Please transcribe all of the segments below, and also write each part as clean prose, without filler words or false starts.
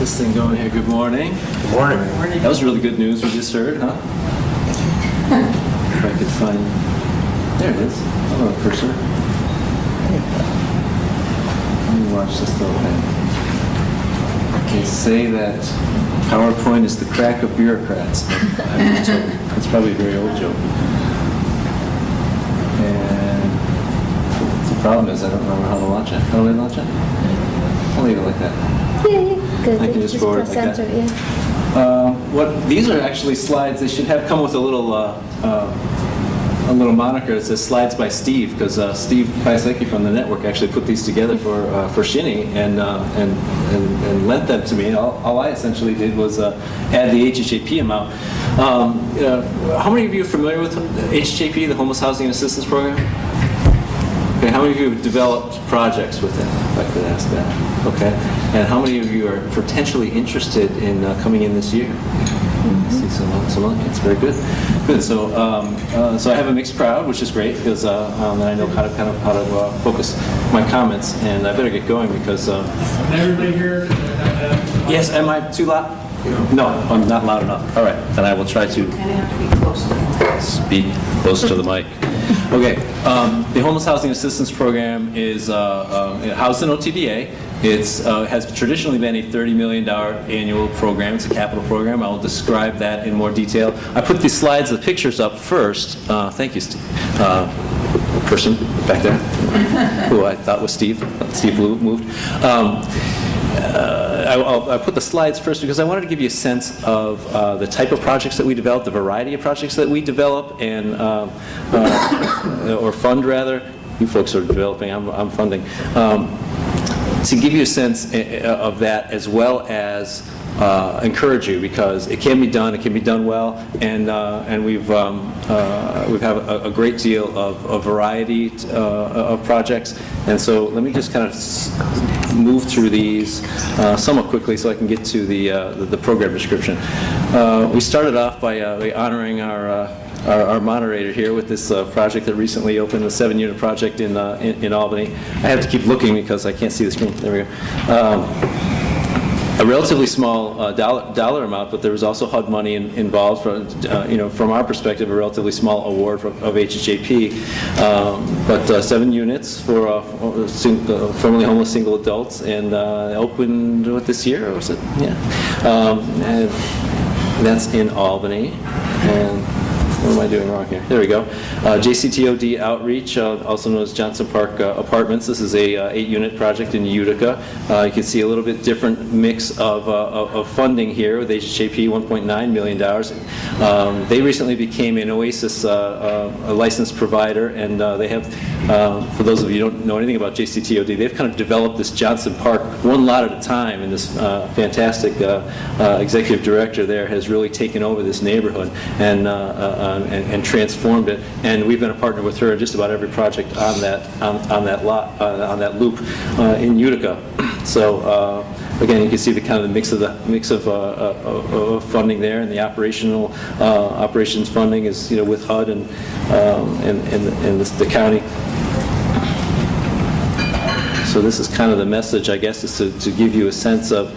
this thing going here. Good morning. Good morning. That was really good news we just heard, huh? If I could find... There it is. Hello, cursor. Let me watch this little thing. Okay, say that PowerPoint is the crack of bureaucrats. It's probably a very old joke. And the problem is I don't remember how to launch it. How do I launch it? I'll leave it like that. Yeah, good. I can just forward it like that. Center, yeah. These are actually slides. They should have come with a little moniker that says "Slides by Steve," because Steve Piasecki from the network actually put these together for Shinny and lent them to me. All I essentially did was add the HHAP amount. How many of you are familiar with HHAP, the Homeless Housing and Assistance Program? Okay, how many of you have developed projects with it, if I could ask that? Okay, and how many of you are potentially interested in coming in this year? I see some other kids. Very good. Good. So, so I have a mixed crowd, which is great because I know how to focus my comments, and I better get going because. Everybody here? Yes. Am I too loud? No, I'm not loud enough. All right, then I will try to speak close to the mic. Okay, the Homeless Housing Assistance Program is housed in OTDA. It has traditionally been a $30 million annual program. It's a capital program. I will describe that in more detail. I put these slides, the pictures up first. Thank you, Steve. Person back there, who I thought was Steve. Steve moved. I put the slides first because I wanted to give you a sense of the type of projects that we develop, the variety of projects that we develop, and or fund rather. You folks are developing. I'm funding. To give you a sense of that, as well as encourage you, because it can be done well, and we have a great deal of variety of projects. And so let me just kind of move through these somewhat quickly so I can get to the program description. We started off by honoring our moderator here with this project that recently opened, the 7-unit project in Albany. I have to keep looking because I can't see the screen. There we go. A relatively small dollar amount, but there was also HUD money involved. From our perspective, a relatively small award of HHAP. But 7 units for formerly homeless single adults, and opened this year, or was it? Yeah. And that's in Albany. And what am I doing wrong here? There we go. JCTOD Outreach, also known as Johnson Park Apartments. This is a 8-unit project in Utica. You can see a little bit different mix of funding here with HHAP, $1.9 million. They recently became an OASIS a licensed provider, and they have, for those of you who don't know anything about JCTOD, they've kind of developed this Johnson Park one lot at a time, and this fantastic executive director there has really taken over this neighborhood and transformed it, and we've been a partner with her in just about every project on that loop in Utica. So again, you can see the kind of the mix of funding there, and the operations funding is with HUD and the county. So this is kind of the message, I guess, is to give you a sense of.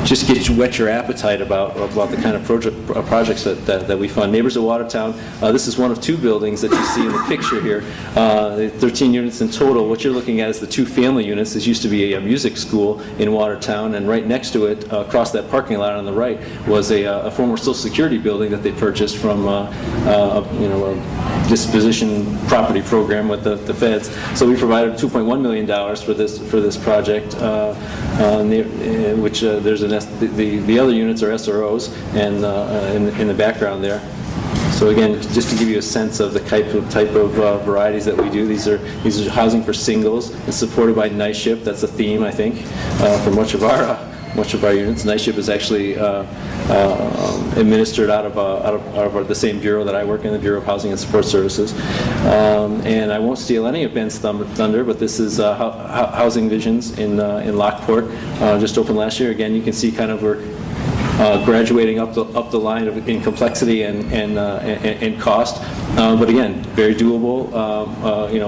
Just whet your appetite about the kind of projects that we fund. Neighbors of Watertown, this is one of 2 buildings that you see in the picture here. 13 units in total. What you're looking at is the 2 family units. This used to be a music school in Watertown, and right next to it, across that parking lot on the right, was a former Social Security building that they purchased from a disposition property program with the feds. So we provided $2.1 million for this project, which there's the other units are SROs, and in the background there. So again, just to give you a sense of the type of varieties that we do, these are housing for singles. It's supported by Night Shift. That's a theme, I think, for much of our units. Night Shift is actually administered out of the same bureau that I work in, the Bureau of Housing and Support Services. And I won't steal any of Ben's thunder, but this is Housing Visions in Lockport, just opened last year. Again, you can see kind of we're graduating up the line in complexity and cost. But again, very doable.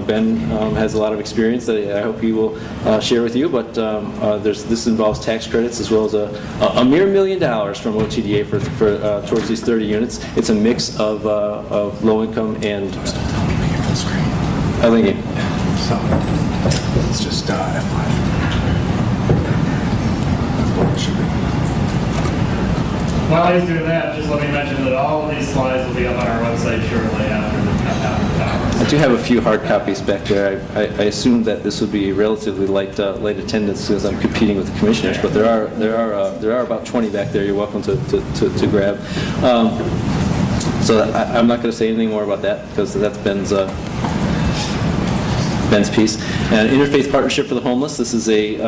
Ben has a lot of experience that I hope he will share with you. But this involves tax credits as well as a mere $1 million from OTDA for towards these 30 units. It's a mix of low income and. I think it. So it's just F5. That's what it should be. While he's doing that, just let me mention that all of these slides will be up on our website shortly after the tower. I do have a few hard copies back there. I assume that this would be relatively light attendance because I'm competing with the commissioners, but there are about 20 back there. You're welcome to grab. So I'm not going to say anything more about that because that's Ben's piece. An interfaith partnership for the homeless. This is a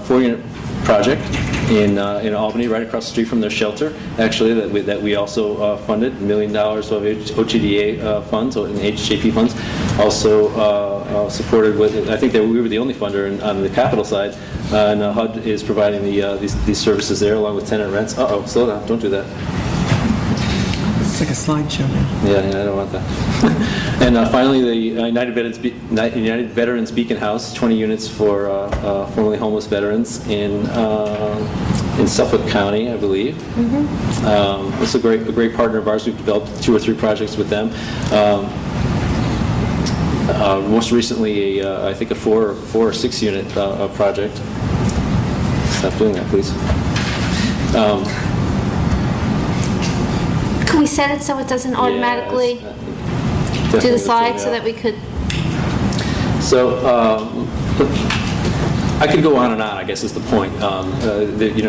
4-unit project in Albany, right across the street from their shelter. Actually, that we also funded $1 million of OTDA funds, or in HJP funds. Also supported with. I think that we were the only funder on the capital side, and HUD is providing these services there along with tenant rents. Slow down! Don't do that. It's like a slideshow now. Yeah, I don't want that. And finally, the United Veterans Beacon House, 20 units for formerly homeless veterans in Suffolk County, I believe. Mm-hmm. This is a great partner of ours. We've developed 2 or 3 projects with them. Most recently, I think a 4 or 6 unit project. Stop doing that, please. Can we set it so it doesn't automatically do the slide so that we could? So I could go on and on, I guess is the point.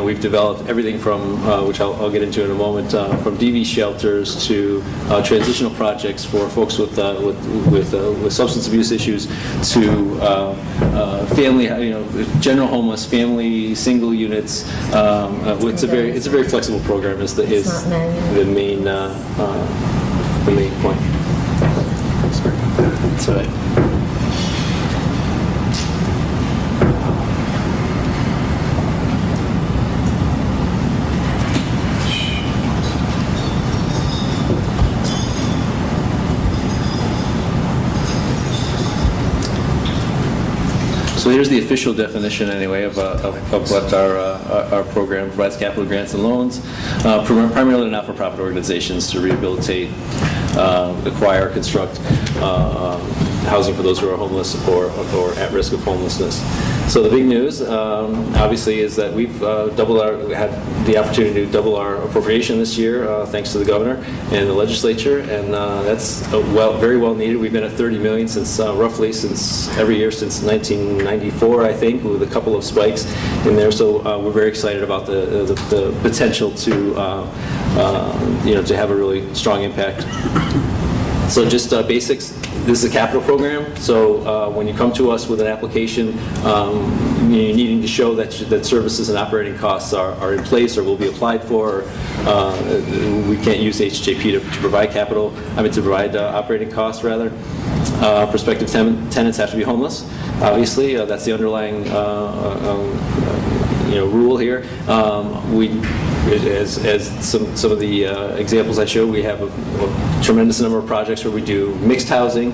We've developed everything from, which I'll get into in a moment, from DV shelters to transitional projects for folks with substance abuse issues to family, general homeless, family, single units. It's a very flexible program. Is the main point. That's right. So here's the official definition, anyway, of what our program provides: capital grants and loans, primarily to not-for-profit organizations to rehabilitate, acquire, construct housing for those who are homeless or at risk of homelessness. So the big news, obviously, is that we've had the opportunity to double our appropriation this year, thanks to the governor and the legislature, and that's very well needed. We've been at $30 million roughly since every year since 1994, I think, with a couple of spikes in there. So we're very excited about the potential to have a really strong impact. So just basics. This is a capital program, so when you come to us with an application, you're needing to show that services and operating costs are in place or will be applied for. We can't use HJP to provide to provide operating costs, rather. Prospective tenants have to be homeless. Obviously, that's the underlying rule here. As some of the examples I showed, we have a tremendous number of projects where we do mixed housing,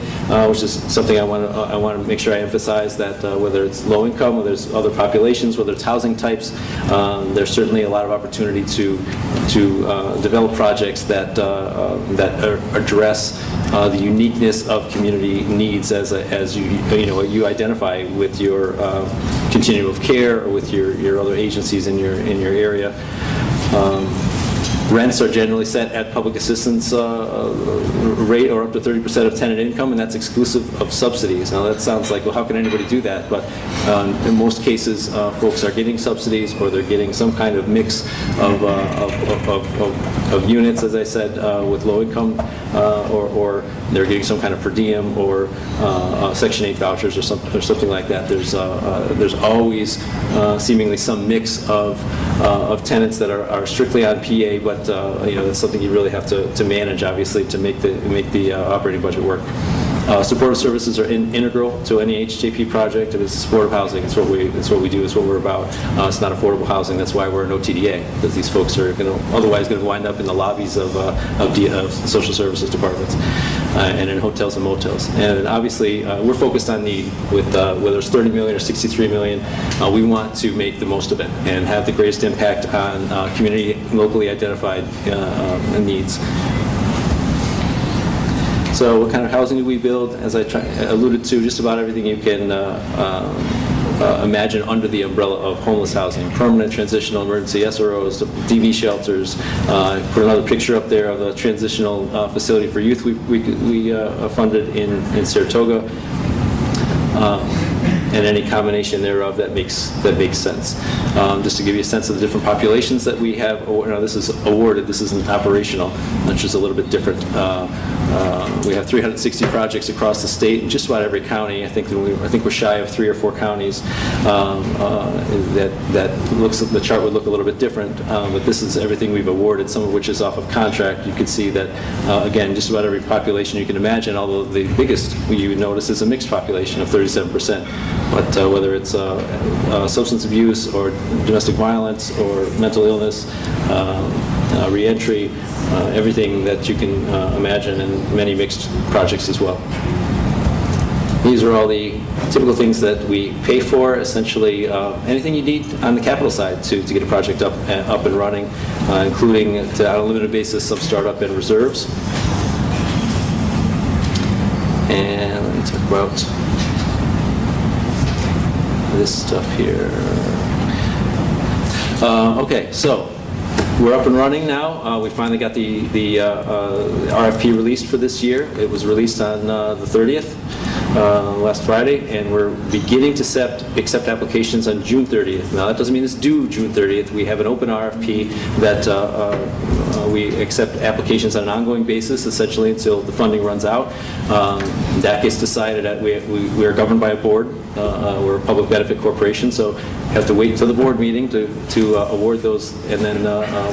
which is something I want to make sure I emphasize, that whether it's low income, whether it's other populations, whether it's housing types, there's certainly a lot of opportunity to develop projects that address the uniqueness of community needs as you identify with your continuum of care or with your other agencies in your area. Rents are generally set at public assistance rate or up to 30% of tenant income, and that's exclusive of subsidies. Now that sounds like, well, how can anybody do that? But in most cases, folks are getting subsidies, or they're getting some kind of mix of units, as I said, with low income, or they're getting some kind of per diem or Section 8 vouchers or something like that. There's always seemingly some mix of tenants that are strictly on PA, but that's something you really have to manage, obviously, to make the operating budget work. Supportive services are integral to any HJP project. It is supportive housing. It's what we do. It's what we're about. It's not affordable housing. That's why we're an OTDA, because these folks are otherwise going to wind up in the lobbies of social services departments and in hotels and motels. And obviously, we're focused on need. With whether it's 30 million or 63 million, we want to make the most of it and have the greatest impact on community, locally identified needs. So what kind of housing do we build? As I alluded to, just about everything you can imagine under the umbrella of homeless housing. Permanent, transitional, emergency SROs, DV shelters. Put another picture up there of the transitional facility for youth we funded in Saratoga. And any combination thereof that makes sense. Just to give you a sense of the different populations that we have, this is awarded, this isn't operational, which is a little bit different. We have 360 projects across the state in just about every county. I think we're shy of 3 or 4 counties. The chart would look a little bit different, but this is everything we've awarded, some of which is off of contract. You can see that, again, just about every population you can imagine, although the biggest you would notice is a mixed population of 37%. But whether it's substance abuse or domestic violence or mental illness, reentry, everything that you can imagine, and many mixed projects as well. These are all the typical things that we pay for, essentially anything you need on the capital side to get a project up and running, including on a limited basis some startup and reserves. And let me talk about this stuff here. Okay, so we're up and running now. We finally got the RFP released for this year. It was released on the 30th, last Friday, and we're beginning to accept applications on June 30th. Now, that doesn't mean it's due June 30th. We have an open RFP that we accept applications on an ongoing basis, essentially until the funding runs out. That gets decided at, we are governed by a board. We're a public benefit corporation, so have to wait until the board meeting to award those, and then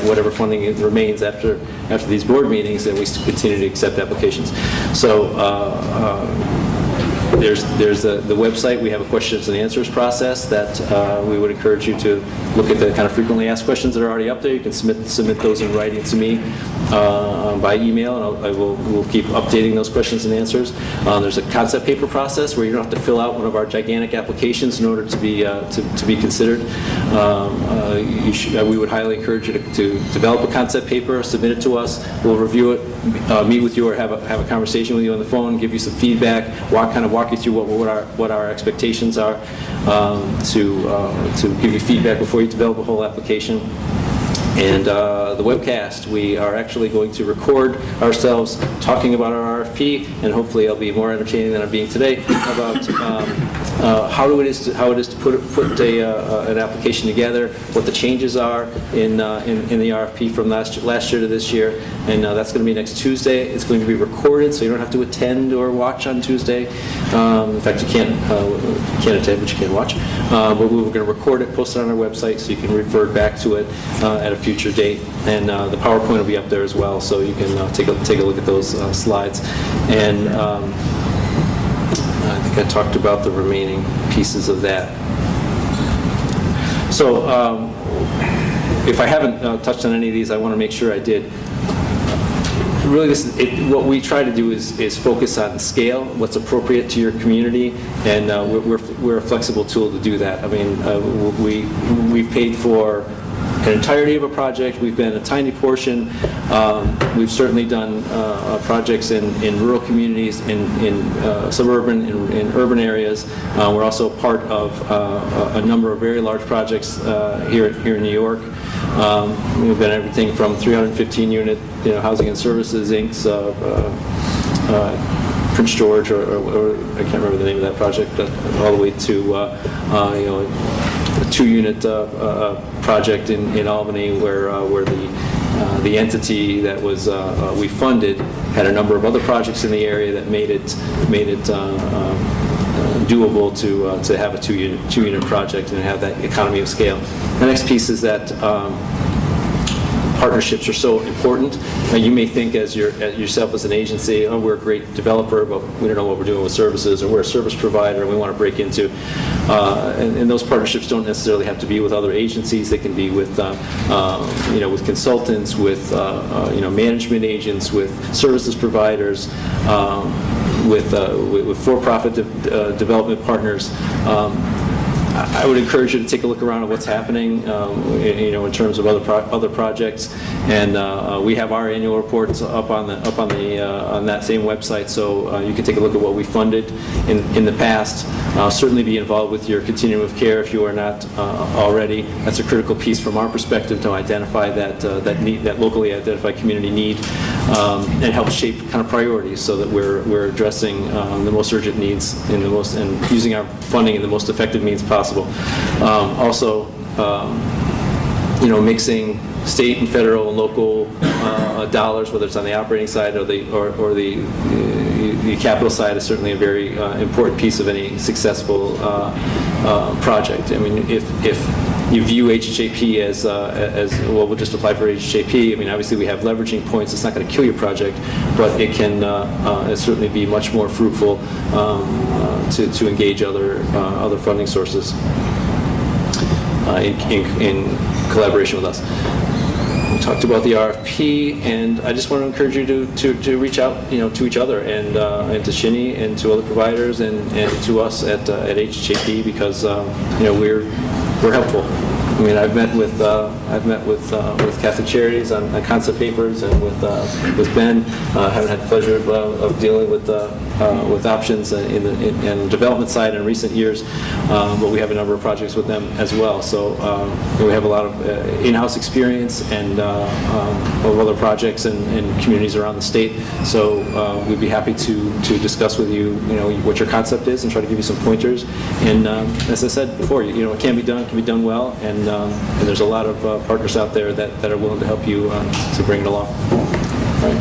whatever funding remains after these board meetings, then we continue to accept applications. So there's the website. We have a questions and answers process that we would encourage you to look at the kind of frequently asked questions that are already up there. You can submit those in writing to me by email, and we'll keep updating those questions and answers. There's a concept paper process where you don't have to fill out one of our gigantic applications in order to be considered. We would highly encourage you to develop a concept paper, submit it to us. We'll review it, meet with you, or have a conversation with you on the phone, give you some feedback, walk you through what our expectations are, to give you feedback before you develop a whole application. And the webcast, we are actually going to record ourselves talking about our RFP, and hopefully I'll be more entertaining than I'm being today, about how it is to put an application together, what the changes are in the RFP from last year to this year, and that's going to be next Tuesday. It's going to be recorded, so you don't have to attend or watch on Tuesday. In fact, you can't attend, but you can watch. But we're going to record it, post it on our website, so you can refer back to it at a future date. And the PowerPoint will be up there as well, so you can take a look at those slides. And I think I talked about the remaining pieces of that. So if I haven't touched on any of these, I want to make sure I did. Really, what we try to do is focus on scale, what's appropriate to your community, and we're a flexible tool to do that. I mean, we've paid for an entirety of a project. We've been a tiny portion. We've certainly done projects in rural communities, in suburban, in urban areas. We're also part of a number of very large projects here in New York. We've been everything from 315-unit Housing and Services Inc.'s Prince George, or I can't remember the name of that project, all the way to a 2-unit project in Albany, where the entity that was we funded had a number of other projects in the area that made it doable to have a 2-unit project and have that economy of scale. The next piece is that partnerships are so important. You may think as yourself as an agency, oh, we're a great developer, but we don't know what we're doing with services, or we're a service provider and we want to break into. And those partnerships don't necessarily have to be with other agencies. They can be with, with consultants, with, management agents, with services providers, with for-profit development partners. I would encourage you to take a look around at what's happening, in terms of other projects, and we have our annual reports up on that same website, so you can take a look at what we funded in the past. Certainly be involved with your continuum of care if you are not already. That's a critical piece from our perspective to identify that need, that locally identified community need, and help shape kind of priorities so that we're addressing the most urgent needs and using our funding in the most effective means possible. Also, mixing state and federal and local dollars, whether it's on the operating side or the capital side, is certainly a very important piece of any successful project. I mean, if you view HHAP as well, we'll just apply for HHAP. I mean, obviously we have leveraging points. It's not going to kill your project, but it can certainly be much more fruitful to engage other funding sources in collaboration with us. We talked about the RFP, and I just want to encourage you to reach out, to each other and to Shinny and to other providers and to us at HHAP, because we're helpful. I mean, I've met with Catholic Charities on concept papers, and with Ben. I haven't had the pleasure of dealing with options in the development side in recent years, but we have a number of projects with them as well. So we have a lot of in-house experience and of other projects and communities around the state. So we'd be happy to discuss with you, what your concept is and try to give you some pointers. And as I said before, it can be done well, and there's a lot of partners out there that are willing to help you to bring it along. All right.